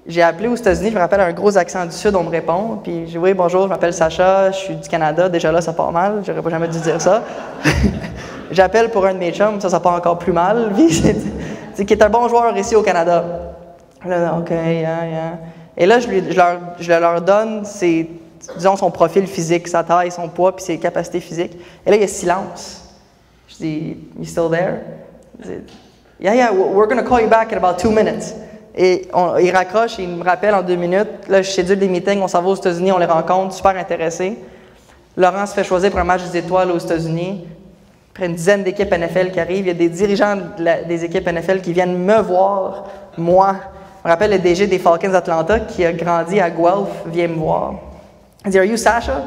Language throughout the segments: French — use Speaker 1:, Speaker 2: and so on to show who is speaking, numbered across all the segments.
Speaker 1: j'ai appelé aux États-Unis, je me rappelle un gros accent du Sud, on me répond, puis j'ai dit « Oui, bonjour, je m'appelle Sacha, je suis du Canada. » Déjà là, ça part mal, j'aurais pas jamais dû dire ça. J'appelle pour un de mes chums, ça part encore plus mal. C'est qui est un bon joueur ici au Canada. Là, OK, yeah. Et là, je leur donne disons, son profil physique, sa taille, son poids, puis ses capacités physiques. Et là, il y a silence. Je dis « You still there? » Yeah, we're going to call you back in about 2 minutes. Et il raccroche et il me rappelle en 2 minutes. Là, je schedule des meetings, on s'en va aux États-Unis, on les rencontre, super intéressés. Laurent se fait choisir pour un match des étoiles aux États-Unis. Après une dizaine d'équipes NFL qui arrivent, il y a des dirigeants des équipes NFL qui viennent me voir, moi. Je me rappelle le DG des Falcons d'Atlanta qui a grandi à Guelph, vient me voir. Il dit « Are you Sasha? »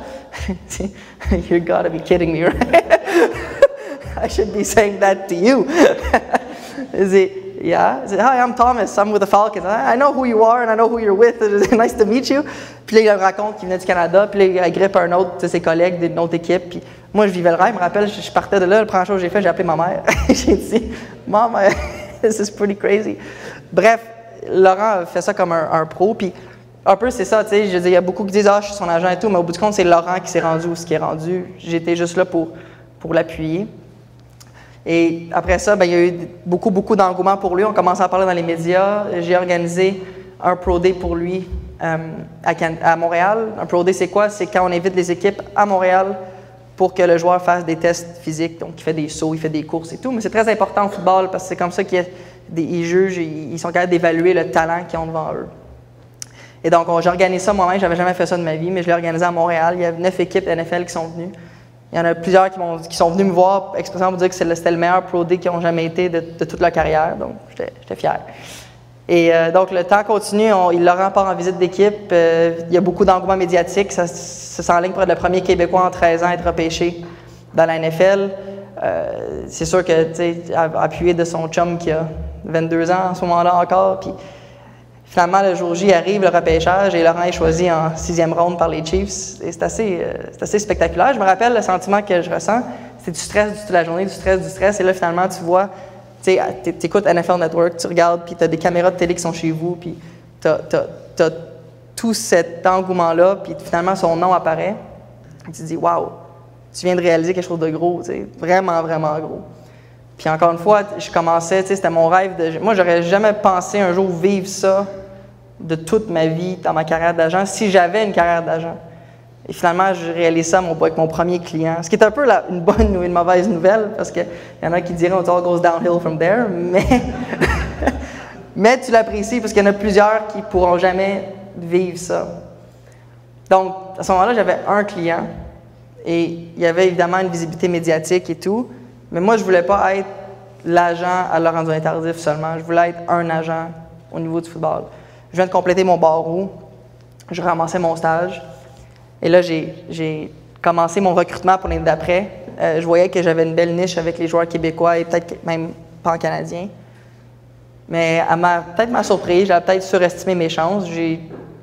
Speaker 1: You gotta be kidding me, right? I should be saying that to you. Il dit « Yeah. » Il dit « Hi, I'm Thomas. I'm with the Falcons. I know who you are and I know who you're with. It's nice to meet you. » Puis là, il me raconte qu'il venait du Canada. Puis là, il grippe un autre de ses collègues d'une autre équipe. Puis moi, je vivais le rêve. Je me rappelle, je partais de là. La première chose que j'ai fait, j'ai appelé ma mère. J'ai dit « Mom, this is pretty crazy. » Bref, Laurent fait ça comme un pro. Puis un peu, c'est ça. Tu sais, je veux dire, il y a beaucoup qui disent « Ah, je suis son agent et tout. » Mais au bout du compte, c'est Laurent qui s'est rendu où ce qui est rendu. J'étais juste là pour l'appuyer. Et après ça, il y a eu beaucoup d'engouement pour lui. On commençait à parler dans les médias. J'ai organisé un Pro Day pour lui à Montréal. Un Pro Day, c'est quoi? C'est quand on invite les équipes à Montréal pour que le joueur fasse des tests physiques. Donc, il fait des sauts, il fait des courses et tout. Mais c'est très important au football parce que c'est comme ça qu'ils jugent, ils sont capables d'évaluer le talent qu'ils ont devant eux. Et donc, j'organise ça moi-même. Je n'avais jamais fait ça de ma vie, mais je l'ai organisé à Montréal. Il y a 9 équipes NFL qui sont venues. Il y en a plusieurs qui sont venus me voir expressément pour dire que c'était le meilleur Pro Day qu'ils ont jamais été de toute leur carrière. Donc, j'étais fier. Et donc, le temps continue. Laurent part en visite d'équipe. Il y a beaucoup d'engouement médiatique. Ça s'enligne pour être le premier Québécois en 13 ans à être repêché dans la NFL. C'est sûr que, tu sais, appuyé de son chum qui a 22 ans en ce moment-là encore. Puis, finalement, le jour J arrive, le repêchage, et Laurent est choisi en 6e ronde par les Chiefs. Et c'est assez spectaculaire. Je me rappelle le sentiment que je ressens, c'est du stress toute la journée, du stress. Et là, finalement, tu vois, tu écoutes NFL Network, tu regardes, puis tu as des caméras de télé qui sont chez vous, puis tu as tout cet engouement-là, puis finalement, son nom apparaît. Et tu te dis, waouh, tu viens de réaliser quelque chose de gros, vraiment, vraiment gros. Puis encore une fois, je commençais, c'était mon rêve. Moi, j'aurais jamais pensé un jour vivre ça de toute ma vie dans ma carrière d'agent, si j'avais une carrière d'agent. Et finalement, je réalise ça avec mon premier client. Ce qui est un peu une bonne ou une mauvaise nouvelle, parce qu'il y en a qui diraient « It all goes downhill from there », mais tu l'apprécies parce qu'il y en a plusieurs qui ne pourront jamais vivre ça. Donc, à ce moment-là, j'avais un client et il y avait évidemment une visibilité médiatique et tout, mais moi, je ne voulais pas être l'agent à Laurent Duvernay-Tardif seulement. Je voulais être un agent au niveau du football. Je viens de compléter mon barreau. Je ramassais mon stage. Et là, j'ai commencé mon recrutement pour l'année d'après. Je voyais que j'avais une belle niche avec les joueurs québécois et peut-être même pan-canadiens. Mais peut-être ma surprise, j'avais peut-être surestimé mes chances.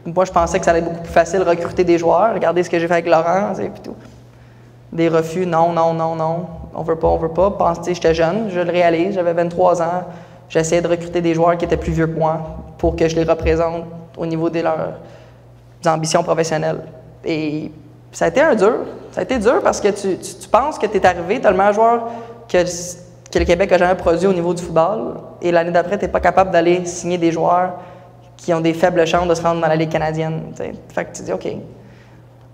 Speaker 1: Moi, je pensais que ça allait être beaucoup plus facile de recruter des joueurs. Regardez ce que j'ai fait avec Laurent, et puis tout. Des refus, non, on veut pas. J'étais jeune, je le réalise, j'avais 23 ans. J'essayais de recruter des joueurs qui étaient plus vieux que moi pour que je les représente au niveau de leurs ambitions professionnelles. Et ça a été dur. Ça a été dur parce que tu penses que tu es arrivé, tu as le meilleur joueur que le Québec a jamais produit au niveau du football. Et l'année d'après, tu n'es pas capable d'aller signer des joueurs qui ont des faibles chances de se rendre dans la Ligue canadienne. T'sais. Fait que tu dis, OK.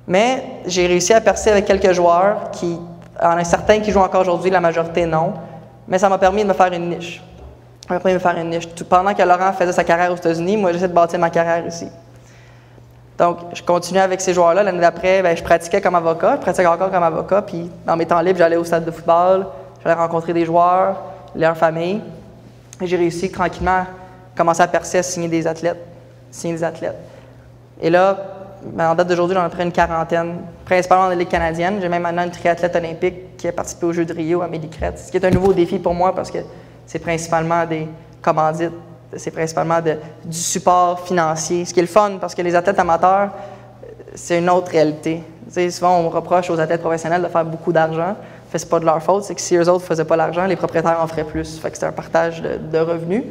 Speaker 1: Mais j'ai réussi à percer avec quelques joueurs il y en a certains qui jouent encore aujourd'hui, la majorité non. Mais ça m'a permis de me faire une niche. Pendant que Laurent faisait sa carrière aux États-Unis, moi, j'essaie de bâtir ma carrière ici. Donc, je continuais avec ces joueurs-là. L'année d'après, je pratiquais comme avocat. Je pratiquais encore comme avocat. Puis, dans mes temps libres, j'allais au stade de football. J'allais rencontrer des joueurs, leur famille. Et j'ai réussi tranquillement à commencer à percer, à signer des athlètes. Et là, en date d'aujourd'hui, j'en ai à peu près une quarantaine, principalement dans la Ligue canadienne. J'ai même maintenant une triathlète olympique qui a participé aux Jeux de Rio, Amélie Crête, ce qui est un nouveau défi pour moi parce que c'est principalement des commandites, c'est principalement du support financier. Ce qui est le fun parce que les athlètes amateurs, c'est une autre réalité. Tu sais, souvent, on reproche aux athlètes professionnels de faire beaucoup d'argent. C'est pas de leur faute, c'est que si eux autres ne faisaient pas l'argent, les propriétaires en feraient plus. Fait que c'est un partage de revenus.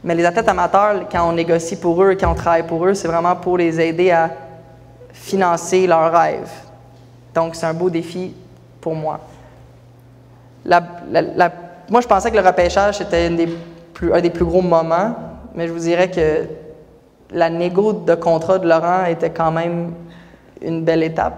Speaker 1: Mais les athlètes amateurs, quand on négocie pour eux, quand on travaille pour eux, c'est vraiment pour les aider à financer leurs rêves. Donc, c'est un beau défi pour moi. Moi, je pensais que le repêchage, c'était un des plus gros moments, mais je vous dirais que la négo de contrat de Laurent était quand même une belle étape.